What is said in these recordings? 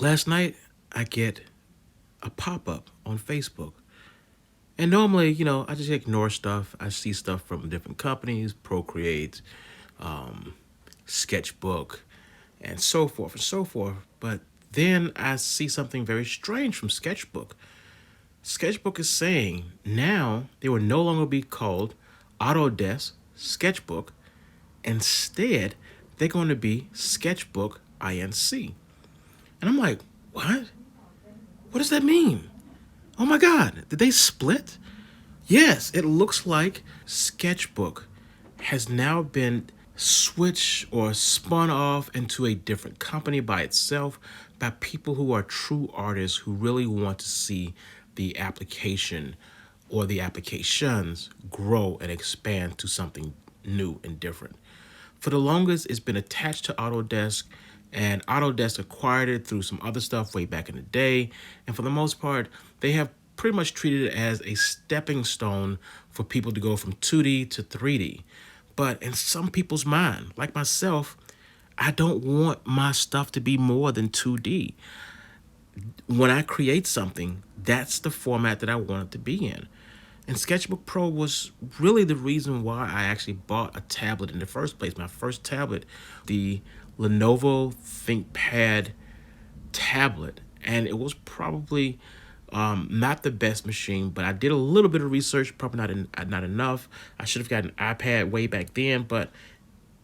Last night, I get a pop up on Facebook. And normally, I just ignore stuff. I see stuff from different companies, Procreate, um, Sketchbook, and so forth and so forth. But then I see something very strange from Sketchbook. Sketchbook is saying now they will no longer be called Autodesk Sketchbook. Instead, they're going to be Sketchbook Inc. And I'm like, what? What does that mean? Oh my God, did they split? Yes, it looks like Sketchbook has now been switched or spun off into a different company by itself by people who are true artists who really want to see the application or the applications grow and expand to something new and different. For the longest, it's been attached to Autodesk, and Autodesk acquired it through some other stuff way back in the day. And for the most part, they have pretty much treated it as a stepping stone for people to go from 2D to 3D. But in some people's mind, like myself, I don't want my stuff to be more than 2D. When I create something, that's the format that I want it to be in. And Sketchbook Pro was really the reason why I actually bought a tablet in the first place. My first tablet, the Lenovo ThinkPad tablet, and it was probably not the best machine, but I did a little bit of research, probably not enough. I should have gotten an iPad way back then, but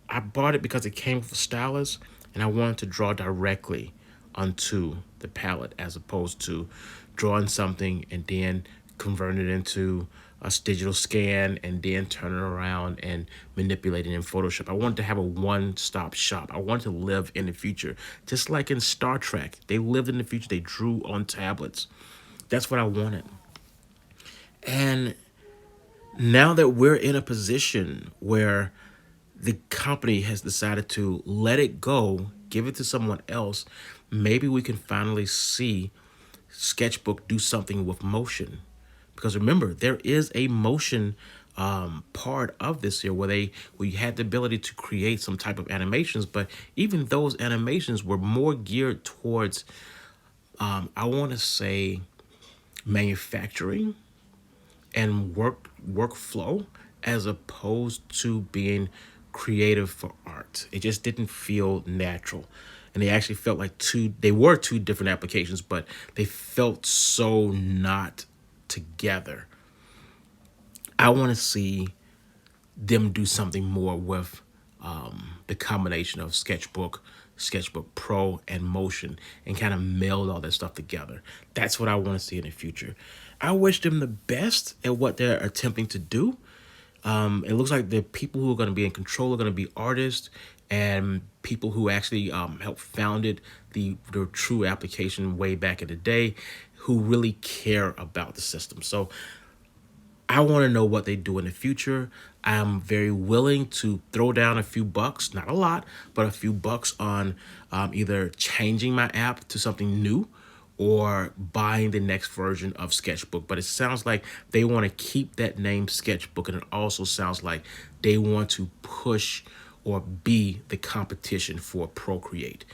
I bought it because it came with a stylus, and I wanted to draw directly onto the palette as opposed to drawing something and then converting it into a digital scan and then turn it around and manipulate it in Photoshop. I wanted to have a one-stop shop. I wanted to live in the future. Just like in Star Trek, they lived in the future. They drew on tablets. That's what I wanted. And now that we're in a position where the company has decided to let it go, give it to someone else, maybe we can finally see Sketchbook do something with motion. Because remember, there is a motion part of this here where you had the ability to create some type of animations, but even those animations were more geared towards, I want to say, manufacturing and workflow as opposed to being creative for art. It just didn't feel natural. And they actually felt like they were two different applications, but they felt so not together. I want to see them do something more with the combination of Sketchbook Pro, and Motion, and kind of meld all that stuff together. That's what I want to see in the future. I wish them the best at what they're attempting to do. It looks like the people who are going to be in control are going to be artists and people who actually helped founded the true application way back in the day, who really care about the system. So I want to know what they do in the future. I'm very willing to throw down a few bucks, not a lot, but a few bucks on either changing my app to something new or buying the next version of Sketchbook. But it sounds like they want to keep that name Sketchbook, and it also sounds like they want to push or be the competition for Procreate.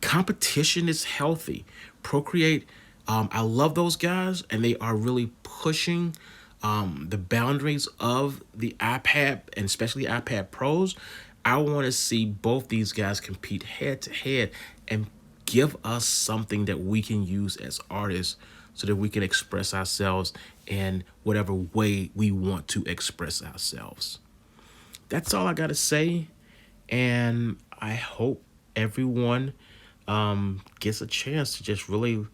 Competition is healthy. Procreate, I love those guys, and they are really pushing the boundaries of the iPad, and especially iPad Pros. I want to see both these guys compete head to head and give us something that we can use as artists so that we can express ourselves in whatever way we want to express ourselves. That's all I got to say. And I hope everyone gets a chance to just really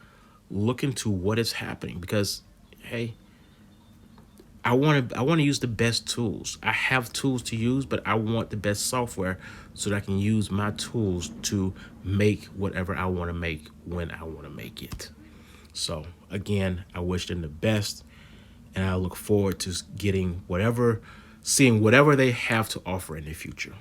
look into what is happening, because, hey, I want to use the best tools. I have tools to use, but I want the best software so that I can use my tools to make whatever I want to make when I want to make it. So again, I wish them the best, and I look forward to seeing whatever they have to offer in the future.